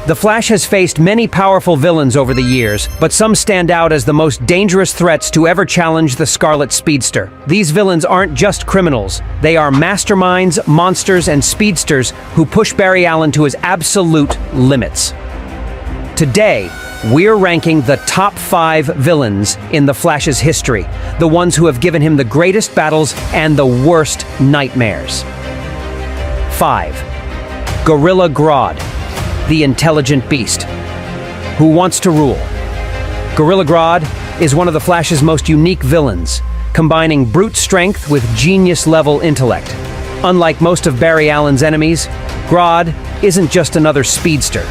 The Flash has faced many powerful villains over the years, but some stand out as the most dangerous threats to ever challenge the Scarlet Speedster. These villains aren't just criminals. They are masterminds, monsters, and speedsters who push Barry Allen to his absolute limits. Today, we're ranking the top 5 villains in the Flash's history, the ones who have given him the greatest battles and the worst nightmares. 5. Gorilla Grodd, the intelligent beast. Who wants to rule? Gorilla Grodd is one of the Flash's most unique villains, combining brute strength with genius-level intellect. Unlike most of Barry Allen's enemies, Grodd isn't just another speedster.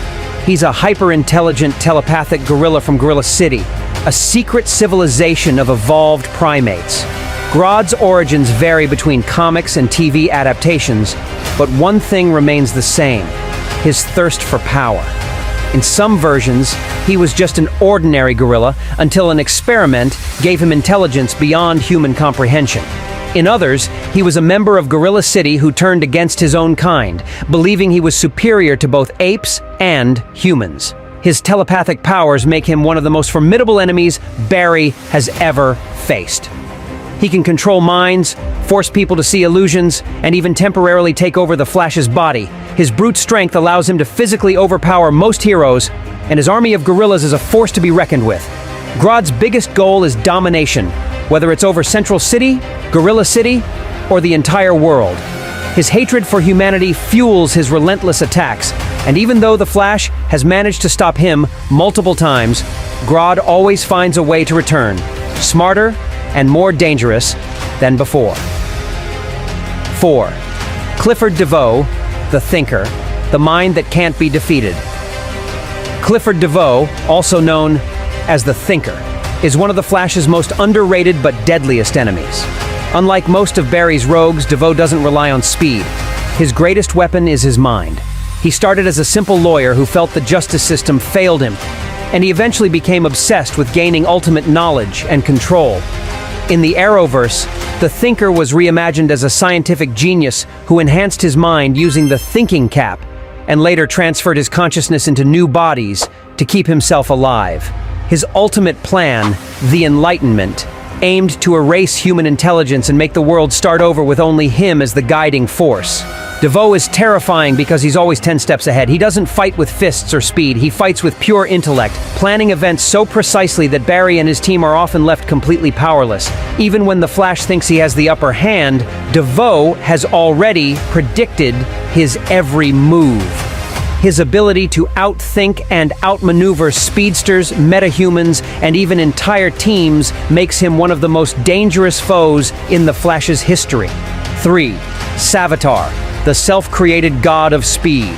He's a hyper-intelligent telepathic gorilla from Gorilla City, a secret civilization of evolved primates. Grodd's origins vary between comics and TV adaptations, but one thing remains the same: his thirst for power. In some versions, he was just an ordinary gorilla until an experiment gave him intelligence beyond human comprehension. In others, he was a member of Gorilla City who turned against his own kind, believing he was superior to both apes and humans. His telepathic powers make him one of the most formidable enemies Barry has ever faced. He can control minds, force people to see illusions, and even temporarily take over the Flash's body. His brute strength allows him to physically overpower most heroes, and his army of gorillas is a force to be reckoned with. Grodd's biggest goal is domination, whether it's over Central City, Gorilla City, or the entire world. His hatred for humanity fuels his relentless attacks, and even though the Flash has managed to stop him multiple times, Grodd always finds a way to return, smarter and more dangerous than before. 4. Clifford DeVoe, the Thinker, the mind that can't be defeated. Clifford DeVoe, also known as the Thinker, is one of the Flash's most underrated but deadliest enemies. Unlike most of Barry's rogues, DeVoe doesn't rely on speed. His greatest weapon is his mind. He started as a simple lawyer who felt the justice system failed him, and he eventually became obsessed with gaining ultimate knowledge and control. In the Arrowverse, the Thinker was reimagined as a scientific genius who enhanced his mind using the thinking cap, and later transferred his consciousness into new bodies to keep himself alive. His ultimate plan, the Enlightenment, aimed to erase human intelligence and make the world start over with only him as the guiding force. DeVoe is terrifying because he's always 10 steps ahead. He doesn't fight with fists or speed, he fights with pure intellect, planning events so precisely that Barry and his team are often left completely powerless. Even when the Flash thinks he has the upper hand, DeVoe has already predicted his every move. His ability to outthink and outmaneuver speedsters, metahumans, and even entire teams makes him one of the most dangerous foes in the Flash's history. 3. Savitar, the self-created god of speed.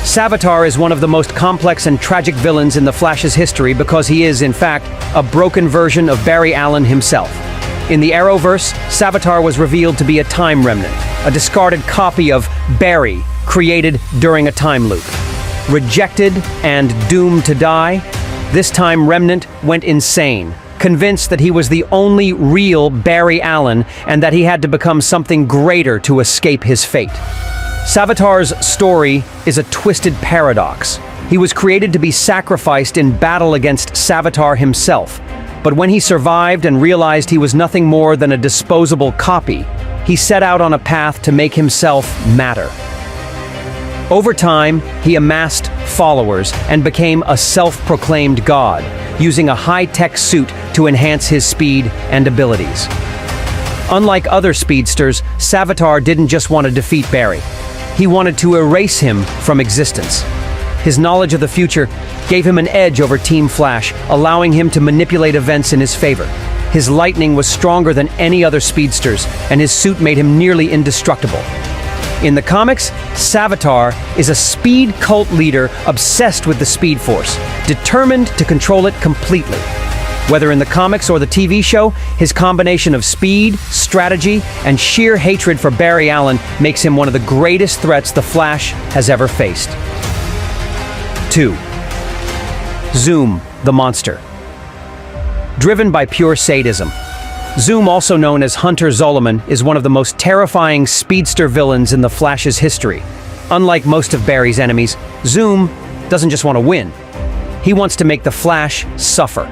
Savitar is one of the most complex and tragic villains in the Flash's history because he is, in fact, a broken version of Barry Allen himself. In the Arrowverse, Savitar was revealed to be a time remnant, a discarded copy of Barry, created during a time loop. Rejected and doomed to die, this time remnant went insane, convinced that he was the only real Barry Allen and that he had to become something greater to escape his fate. Savitar's story is a twisted paradox. He was created to be sacrificed in battle against Savitar himself, but when he survived and realized he was nothing more than a disposable copy, he set out on a path to make himself matter. Over time, he amassed followers and became a self-proclaimed god, using a high-tech suit to enhance his speed and abilities. Unlike other speedsters, Savitar didn't just want to defeat Barry. He wanted to erase him from existence. His knowledge of the future gave him an edge over Team Flash, allowing him to manipulate events in his favor. His lightning was stronger than any other speedsters, and his suit made him nearly indestructible. In the comics, Savitar is a speed cult leader obsessed with the Speed Force, determined to control it completely. Whether in the comics or the TV show, his combination of speed, strategy, and sheer hatred for Barry Allen makes him one of the greatest threats the Flash has ever faced. 2. Zoom, the monster. Driven by pure sadism, Zoom, also known as Hunter Zolomon, is one of the most terrifying speedster villains in the Flash's history. Unlike most of Barry's enemies, Zoom doesn't just want to win. He wants to make the Flash suffer.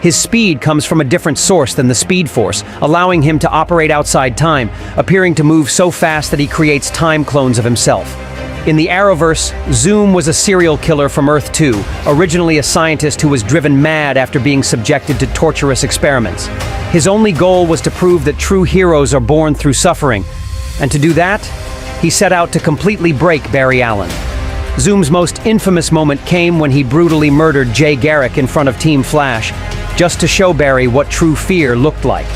His speed comes from a different source than the Speed Force, allowing him to operate outside time, appearing to move so fast that he creates time clones of himself. In the Arrowverse, Zoom was a serial killer from Earth 2, originally a scientist who was driven mad after being subjected to torturous experiments. His only goal was to prove that true heroes are born through suffering, and to do that, he set out to completely break Barry Allen. Zoom's most infamous moment came when he brutally murdered Jay Garrick in front of Team Flash, just to show Barry what true fear looked like.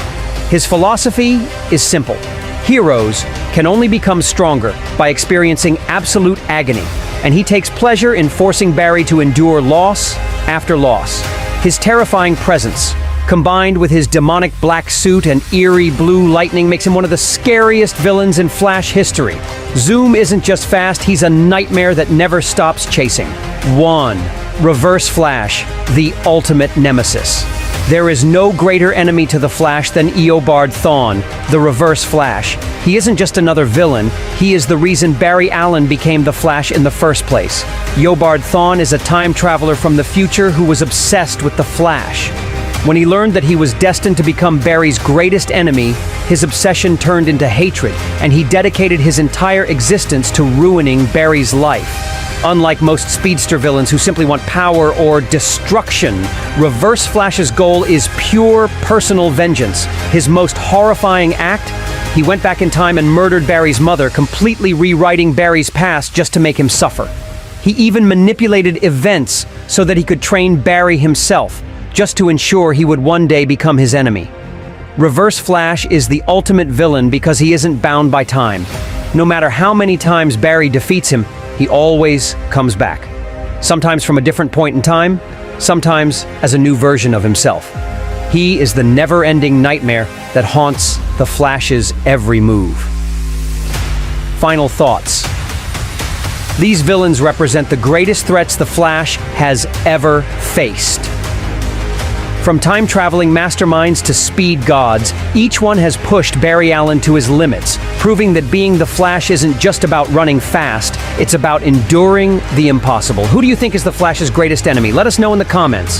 His philosophy is simple. Heroes can only become stronger by experiencing absolute agony, and he takes pleasure in forcing Barry to endure loss after loss. His terrifying presence, combined with his demonic black suit and eerie blue lightning, makes him one of the scariest villains in Flash history. Zoom isn't just fast, he's a nightmare that never stops chasing. 1. Reverse Flash, the ultimate nemesis. There is no greater enemy to the Flash than Eobard Thawne, the Reverse Flash. He isn't just another villain, he is the reason Barry Allen became the Flash in the first place. Eobard Thawne is a time traveler from the future who was obsessed with the Flash. When he learned that he was destined to become Barry's greatest enemy, his obsession turned into hatred, and he dedicated his entire existence to ruining Barry's life. Unlike most speedster villains who simply want power or destruction, Reverse Flash's goal is pure personal vengeance. His most horrifying act? He went back in time and murdered Barry's mother, completely rewriting Barry's past just to make him suffer. He even manipulated events so that he could train Barry himself, just to ensure he would one day become his enemy. Reverse Flash is the ultimate villain because he isn't bound by time. No matter how many times Barry defeats him, he always comes back. Sometimes from a different point in time, sometimes as a new version of himself. He is the never-ending nightmare that haunts the Flash's every move. Final thoughts. These villains represent the greatest threats the Flash has ever faced. From time-traveling masterminds to speed gods, each one has pushed Barry Allen to his limits, proving that being the Flash isn't just about running fast, it's about enduring the impossible. Who do you think is the Flash's greatest enemy? Let us know in the comments.